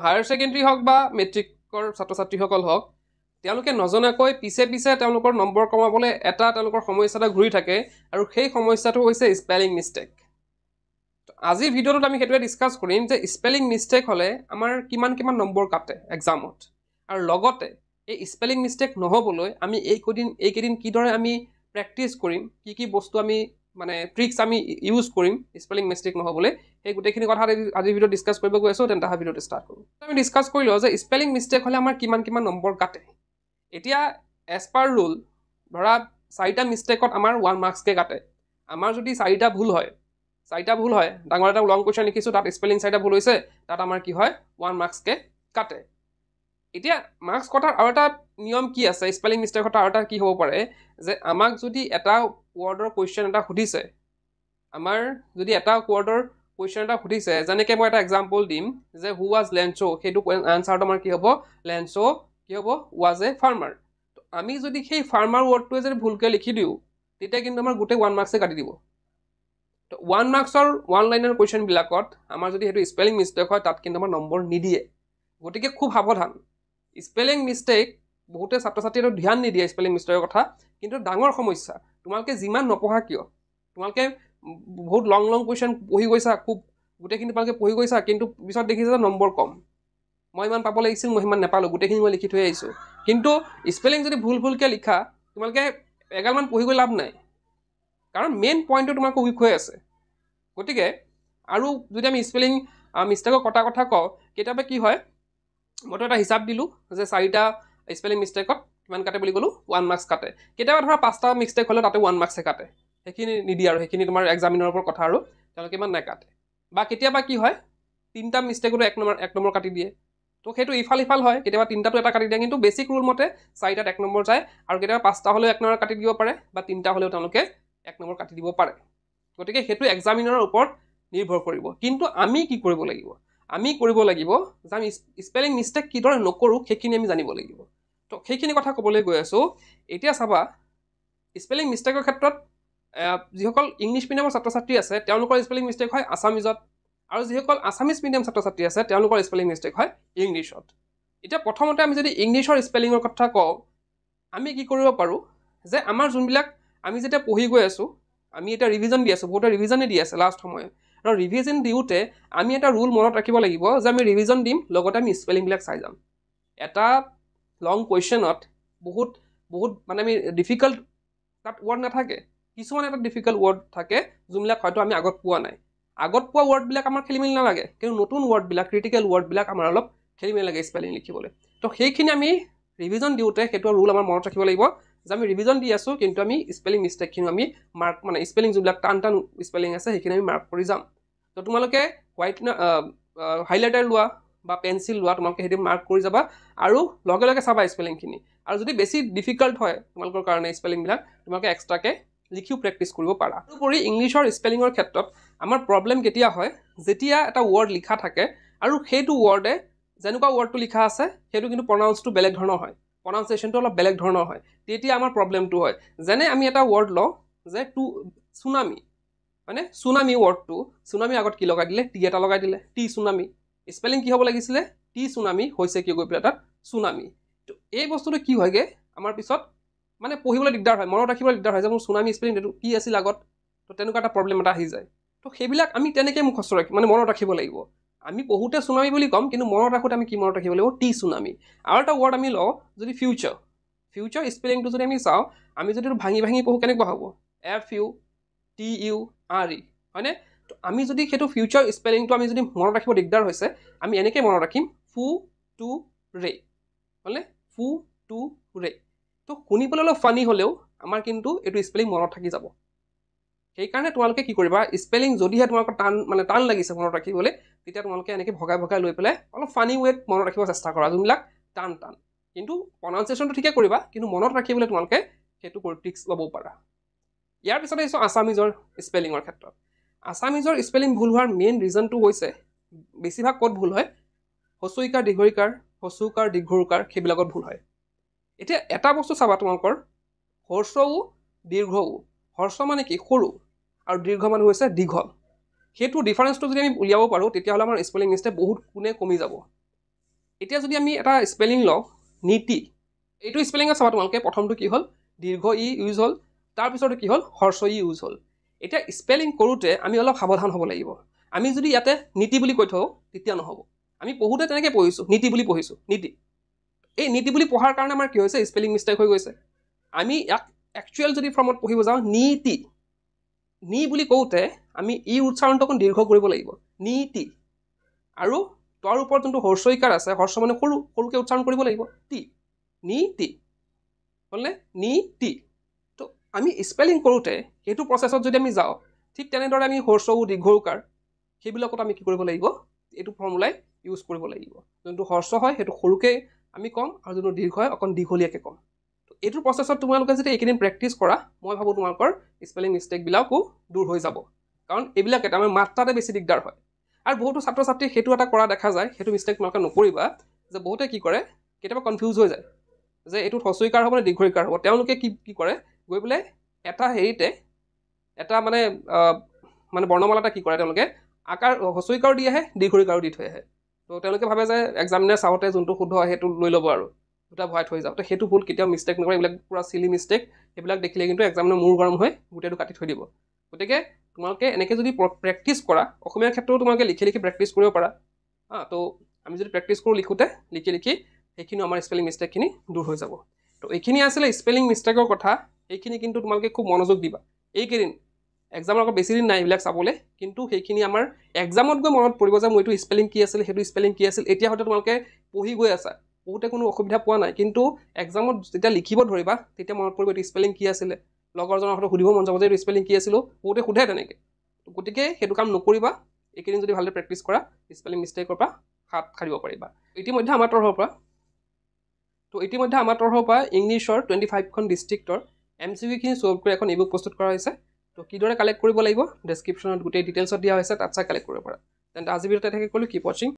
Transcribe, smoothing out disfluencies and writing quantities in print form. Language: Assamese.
হায়াৰ ছেকেণ্ডেৰী হওক বা মেট্ৰিকৰ ছাত্ৰ ছাত্ৰীসকল হওক তেওঁলোকে নজনাকৈ পিছে পিছে তেওঁলোকৰ নম্বৰ কমাবলৈ তেওঁলোকৰ সমস্যা এটা ঘূৰি থাকে আৰু সেই সমস্যাটো হৈছে স্পেলিং মিষ্টেক। আজিৰ ভিডিঅ'টোত আমি সেইটোৱে ডিছকাছ কৰিম যে স্পেলিং মিষ্টেক হ'লে আমাৰ কিমান কিমান নম্বৰ কাটে এক্সামত, আৰু লগতে এই স্পেলিং মিষ্টেক নহ'বলৈ আমি এইকেইদিন কিদৰে আমি প্ৰেক্টিছ কৰিম, কি বস্তু আমি মানে ট্ৰিক্স আমি ইউজ কৰিম স্পেলিং মিষ্টেক নহ'বলৈ, সেই গোটেইখিনি কথা আজিৰ ভিডিঅ'ত ডিছকাছ কৰিব গৈ আছোঁ। তেন্তে ভিডিঅ'টো ষ্টাৰ্ট কৰোঁ। আমি ডিছকাছ কৰি লওঁ যে স্পেলিং মিষ্টেক হ'লে আমাৰ কিমান কিমান নম্বৰ কাটে। এতিয়া এজ পাৰ ৰুল ধৰা 4টা মিষ্টেকত আমাৰ 1 মাৰ্কছকৈ কাটে। আমাৰ যদি 4টা ভুল হয়, ডাঙৰ এটা লং কুৱেশ্যন লিখিছোঁ, তাত স্পেলিং 4টা ভুল হৈছে, তাত আমাৰ কি হয় 1 মাৰ্কছকৈ কাটে। এতিয়া মাৰ্কছ কটাৰ আৰু এটা নিয়ম কি আছে স্পেলিং মিষ্টেক কটাৰ আৰু এটা কি হ'ব পাৰে যে আমাক যদি এটা ৱৰ্ডৰ কুৱেশ্যন এটা সুধিছে, যেনেকৈ মই এটা এক্সাম্পল দিম যে হু ৱাজ লেঞ্চো, সেইটো এনচাৰটো আমাৰ কি হ'ব, লেঞ্চো কি হ'ব, ৱাজ এ ফাৰ্মাৰ। আমি যদি সেই ফাৰ্মাৰ ৱৰ্ডটোৱে যদি ভুলকৈ লিখি দিওঁ তেতিয়া কিন্তু আমাৰ গোটেই 1 মাৰ্কছে কাটি দিব। তো 1 মাৰ্কছৰ 1 লাইনৰ কুৱেশ্যনবিলাকত আমাৰ যদি সেইটো স্পেলিং মিষ্টেক হয় তাত কিন্তু আমাৰ নম্বৰ নিদিয়ে। গতিকে খুব সাৱধান। স্পেলিং মিষ্টেক বহুতে ছাত্ৰ ছাত্ৰীয়ে ধ্যান নিদিয়ে স্পেলিং মিষ্টেকৰ কথা, কিন্তু ডাঙৰ সমস্যা। তোমালোকে যিমান নপঢ়া কিয়, তোমালোকে বহুত লং কুৱেশ্যন পঢ়ি গৈছা, খুব গোটেইখিনি তোমালোকে পঢ়ি গৈছা, কিন্তু পিছত দেখিছা যে নম্বৰ কম, মই ইমান পাব লাগিছিল, মই সিমান নাপালোঁ, গোটেইখিনি মই লিখি থৈ আহিছোঁ। কিন্তু স্পেলিং যদি ভুলকৈ লিখা তোমালোকে এগালমান পঢ়ি গৈ লাভ নাই, কাৰণ মেইন পইণ্টটো তোমালোকৰ উইক হৈ আছে। গতিকে আৰু যদি আমি স্পেলিং মিষ্টেকৰ কটা কথা কওঁ, কেতিয়াবা কি হয়, মইতো এটা হিচাপ দিলোঁ যে 4টা স্পেলিং মিষ্টেকত কিমান কাটে বুলি ক'লোঁ, 1 মাৰ্কছ কাটে। কেতিয়াবা ধৰা 5টা মিষ্টেক হ'লে তাতে 1 মাৰ্কছে কাটে, সেইখিনি নিদিয়ে আৰু সেইখিনি তোমাৰ এক্সামিনাৰৰ ওপৰত কথা, আৰু তেওঁলোকে ইমান নাকাটে। বা কেতিয়াবা কি হয় 3টা মিষ্টেকতো 1 নম্বৰ কাটি দিয়ে। তো সেইটো ইফাল হয়, কেতিয়াবা 3টাতো এটা কাটি দিয়ে, কিন্তু বেছিক ৰুল মতে 4টাত 1 নম্বৰ যায়, আৰু কেতিয়াবা 5টা হ'লেও 1 নম্বৰ কাটি দিব পাৰে, বা 3টা হ'লেও তেওঁলোকে 1 নম্বৰ কাটি দিব পাৰে। গতিকে সেইটো এক্সামিনাৰৰ ওপৰত নিৰ্ভৰ কৰিব। কিন্তু আমি কি কৰিব লাগিব, যে আমি স্পেলিং মিষ্টেক কিদৰে নকৰোঁ সেইখিনি আমি জানিব লাগিব। তো সেইখিনি কথা ক'বলৈ গৈ আছোঁ। এতিয়া চাবা, স্পেলিং মিষ্টেকৰ ক্ষেত্ৰত যিসকল ইংলিছ মিডিয়ামৰ ছাত্ৰ ছাত্ৰী আছে তেওঁলোকৰ স্পেলিং মিষ্টেক হয় আছামিজত, আৰু যিসকল আছামিজ মিডিয়াম ছাত্ৰ ছাত্ৰী আছে তেওঁলোকৰ স্পেলিং মিষ্টেক হয় ইংলিছত। এতিয়া প্ৰথমতে আমি যদি ইংলিছৰ স্পেলিঙৰ কথা কওঁ, আমি কি কৰিব পাৰোঁ যে আমাৰ যোনবিলাক আমি যেতিয়া পঢ়ি গৈ আছোঁ, আমি এতিয়া ৰিভিজন দি আছোঁ, বহুতে ৰিভিজনেই দি আছে লাষ্ট সময়ত, আৰু ৰিভিজন দিওঁতে আমি এটা ৰুল মনত ৰাখিব লাগিব যে আমি ৰিভিজন দিম, লগতে আমি স্পেলিংবিলাক চাই যাম। এটা লং কুৱেশ্যনত বহুত মানে আমি ডিফিকাল্ট তাত ৱৰ্ড নাথাকে, কিছুমান এটা ডিফিকাল্ট ৱৰ্ড থাকে যোনবিলাক হয়তো আমি আগত পোৱা নাই। আগত পোৱা ৱৰ্ডবিলাক আমাৰ খেলিমেলি নালাগে, কিন্তু নতুন ৱৰ্ডবিলাক, ক্ৰিটিকেল ৱৰ্ডবিলাক আমাৰ অলপ খেলিমেলি লাগে স্পেলিং লিখিবলৈ। তো সেইখিনি আমি ৰিভিজন দিওঁতে সেইটো ৰুল আমাৰ মনত ৰাখিব লাগিব যে আমি ৰিভিজন দি আছোঁ, কিন্তু আমি স্পেলিং মিষ্টেকখিনি আমি মাৰ্ক, মানে স্পেলিং যোনবিলাক টান স্পেলিং আছে সেইখিনি আমি মাৰ্ক কৰি যাম। তো তোমালোকে হাইলাইটাৰ লোৱা বা পেঞ্চিল লোৱা, তোমালোকে সেইটো মাৰ্ক কৰি যাবা, আৰু লগে লগে চাবা স্পেলিংখিনি। আৰু যদি বেছি ডিফিকাল্ট হয় তোমালোকৰ কাৰণে স্পেলিংবিলাক, তোমালোকে এক্সট্ৰাকৈ লিখিও প্ৰেক্টিছ কৰিব পাৰা। তাৰোপৰি ইংলিছৰ স্পেলিঙৰ ক্ষেত্ৰত আমাৰ প্ৰব্লেম কেতিয়া হয়, যেতিয়া এটা ৱৰ্ড লিখা থাকে আৰু সেইটো ৱৰ্ডে যেনেকুৱা ৱৰ্ডটো লিখা আছে সেইটো কিন্তু প্ৰনাউন্সটো বেলেগ ধৰণৰ হয়, প্ৰনাউন্সিয়েশ্যনটো অলপ বেলেগ ধৰণৰ হয়, তেতিয়া আমাৰ প্ৰব্লেমটো হয়। যেনে আমি এটা ৱৰ্ড লওঁ যে চুনামি, হয়নে? চুনামি ৱৰ্ডটো, চুনামি আগত কি লগাই দিলে, টি এটা লগাই দিলে, টি চুনামি। স্পেলিং কি হ'ব লাগিছিলে, টি চুনামি, হৈছে কি গৈ পেলাই তাত চুনামি। তো এই বস্তুটো কি হয়গৈ আমাৰ পিছত মানে পঢ়িবলৈ দিগদাৰ হয়, মনত ৰাখিবলৈ দিগদাৰ হয় যে মোৰ চুনামি স্পেলিং এইটো কি আছিল আগত। তো তেনেকুৱা এটা প্ৰব্লেম এটা আহি যায়। তো সেইবিলাক আমি তেনেকৈ মুখস্থ মনত ৰাখিব লাগিব। আমি পঢ়োতে চুনামি বুলি ক'ম, কিন্তু মনত ৰাখোঁতে আমি কি মনত ৰাখিব লাগিব, টি চুনামি। আৰু এটা ৱৰ্ড আমি লওঁ যদি ফিউচাৰ স্পেলিংটো যদি আমি চাওঁ, আমি যদি ভাঙি পঢ়োঁ কেনেকুৱা হ'ব, FUTURE, হয়নে? তো আমি যদি সেইটো ফিউচাৰ স্পেলিংটো আমি যদি মনত ৰাখিব দিগদাৰ হৈছে, আমি এনেকৈ মনত ৰাখিম FUTURE, হ'লে FUTURE। তো শুনিবলৈ অলপ ফানি হ'লেও আমাৰ কিন্তু এইটো স্পেলিং মনত থাকি যাব। সেইকাৰণে তোমালোকে কি কৰিবা, স্পেলিং যদিহে তোমালোকৰ টান লাগিছে মনত ৰাখিবলৈ, তেতিয়া তোমালোকে এনেকৈ ভগাই লৈ পেলাই অলপ ফানি ৱেত মনত ৰাখিব চেষ্টা কৰা, যোনবিলাক টান। কিন্তু প্ৰনাউন্সিয়েশ্যনটো ঠিকে কৰিবা, কিন্তু মনত ৰাখিবলৈ তোমালোকে সেইটো ট্ৰিক্স ল'ব পাৰা। ইয়াৰ পিছতে আহিছোঁ আছামিজৰ স্পেলিঙৰ ক্ষেত্ৰত। আছামিজৰ স্পেলিং ভুল হোৱাৰ মেইন ৰিজনটো হৈছে, বেছিভাগ ক'ত ভুল হয়, হচৈকাৰ দীৰ্ঘইকাৰ, হচৌকাৰ দীৰ্ঘৌকাৰ, সেইবিলাকত ভুল হয়। এতিয়া এটা বস্তু চাবা তোমালোকৰ, হৰ্ষও দীৰ্ঘও, হৰ্ষ মানে কি সৰু, আৰু দীৰ্ঘ মানে হৈছে দীঘল। সেইটো ডিফাৰেঞ্চটো যদি আমি উলিয়াব পাৰোঁ তেতিয়াহ'লে আমাৰ স্পেলিং মিষ্টেক বহুত গুণে কমি যাব। এতিয়া যদি আমি এটা স্পেলিং লওঁ নীতি, এইটো স্পেলিঙত চাবা তোমালোকে প্ৰথমটো কি হ'ল দীৰ্ঘ ই ইউজ হ'ল, তাৰপিছতো কি হ'ল হৰ্ষ ই ইউজ হ'ল। এতিয়া স্পেলিং কৰোঁতে আমি অলপ সাৱধান হ'ব লাগিব। আমি যদি ইয়াতে নীতি বুলি কৈ থওঁ তেতিয়া নহ'ব। আমি পঢ়োঁতে তেনেকৈ পঢ়িছোঁ, নীতি বুলি পঢ়িছোঁ, নীতি। এই নীতি বুলি পঢ়াৰ কাৰণে আমাৰ কি হৈছে স্পেলিং মিষ্টেক হৈ গৈছে। আমি ইয়াক একচুৱেল যদি ফৰ্মত পঢ়িব যাওঁ নীতি, নি বুলি কওঁতে আমি ই উচ্চাৰণটো অকণ দীৰ্ঘ কৰিব লাগিব, নীতি। আৰু তাৰ ওপৰত যোনটো হৰ্ষইকাৰ আছে, হৰ্ষ মানে সৰু, সৰুকৈ উচ্চাৰণ কৰিব লাগিব, তি, নীতি হ'লনে, নীতি। তো আমি স্পেলিং কৰোঁতে সেইটো প্ৰচেছত যদি আমি যাওঁ, ঠিক তেনেদৰে আমি হৰ্ষ উ দীৰ্ঘ উকাৰ সেইবিলাকত আমি কি কৰিব লাগিব, এইটো ফৰ্মুলাই ইউজ কৰিব লাগিব। যোনটো হৰ্ষ হয় সেইটো সৰুকৈ আমি ক'ম, আৰু যোনটো দীৰ্ঘ হয় অকণ দীঘলীয়াকৈ ক'ম। তো এইটো প্ৰচেছত তোমালোকে যদি এইকেইদিন প্ৰেক্টিছ কৰা, মই ভাবোঁ তোমালোকৰ স্পেলিং মিষ্টেকবিলাকো দূৰ হৈ যাব। কাৰণ এইবিলাক এটা আমাৰ মাত্ৰাতে বেছি দিগদাৰ হয়। আৰু বহুতো ছাত্ৰ ছাত্ৰী সেইটো এটা কৰা দেখা যায়, সেইটো মিষ্টেক তোমালোকে নকৰিবা, যে বহুতে কি কৰে কেতিয়াবা কনফিউজ হৈ যায় যে এইটোত হৰ্ষইকাৰ হ'ব নে দীৰ্ঘইকাৰ হ'ব। তেওঁলোকে কি কৰে গৈ পেলাই এটা হেৰিতে এটা মানে বৰ্ণমালাটা কি কৰে তেওঁলোকে আকাৰ হৰ্ষইকাৰো দি আহে দীৰ্ঘইকাৰো দি থৈ আহে। তো তেওঁলোকে ভাবে যে এক্সামিনাৰ চাওঁতে যোনটো শুদ্ধ হয় সেইটো লৈ ল'ব আৰু দুটা ভৰাই থৈ যাওঁ। তো সেইটো ভুল কেতিয়াও মিষ্টেক নকৰে, এইবিলাক পূৰা চিলি মিষ্টেক। সেইবিলাক দেখিলে কিন্তু এক্সামিনাৰ মূৰ গৰম হৈ গোটেইটো কাটি থৈ দিব। গতিকে তোমালোকে এনেকৈ যদি প্ৰেক্টিছ কৰা, অসমীয়াৰ ক্ষেত্ৰতো তোমালোকে লিখি লিখি প্ৰেক্টিছ কৰিব পাৰা। তো আমি যদি প্ৰেক্টিছ কৰোঁ লিখোঁতে লিখি লিখি সেইখিনি আমাৰ স্পেলিং মিষ্টেকখিনি দূৰ হৈ যাব। তো এইখিনি আছিলে স্পেলিং মিষ্টেকৰ কথা। এইখিনি কিন্তু তোমালোকে খুব মনোযোগ দিবা। এইকেইদিন এক্সামৰ আকৌ বেছি দিন নাই এইবিলাক চাবলৈ, কিন্তু সেইখিনি আমাৰ এক্সামত গৈ মনত পৰিব যে মোৰ এইটো স্পেলিং কি আছিল, সেইটো স্পেলিং কি আছিল। এতিয়া হয়তো তোমালোকে পঢ়ি গৈ আছা, বহুতে কোনো অসুবিধা পোৱা নাই, কিন্তু এক্সামত যেতিয়া লিখিব ধৰিবা তেতিয়া মনত পৰিব এইটো স্পেলিং কি আছিলে। লগৰজনৰ হয়তো সুধিব মন যাব যে এইটো স্পেলিং কি আছিলোঁ, বহুতে সোধে তেনেকৈ। গতিকে সেইটো কাম নকৰিবা। এইকেইদিন যদি ভালদৰে প্ৰেক্টিছ কৰা স্পেলিং মিষ্টেকৰ পৰা হাত সাৰিব পাৰিবা। ইতিমধ্যে আমাৰ তৰফৰ পৰা ইংলিছৰ 25খন ডিষ্ট্ৰিক্টৰ MCQখিনি ছল্ভ কৰি এখন ইবুক প্ৰস্তুত কৰা হৈছে। তো কিদৰে কালেক্ট কৰিব লাগিব ডেছক্ৰিপশ্যনত গোটেই ডিটেইলছত দিয়া হৈছে, তাত চাই কালেক্ট কৰিব পাৰা। তেন্তে আজি ভিডিঅ'তে থাকে ক'লোঁ, কিপ ৱাচিং।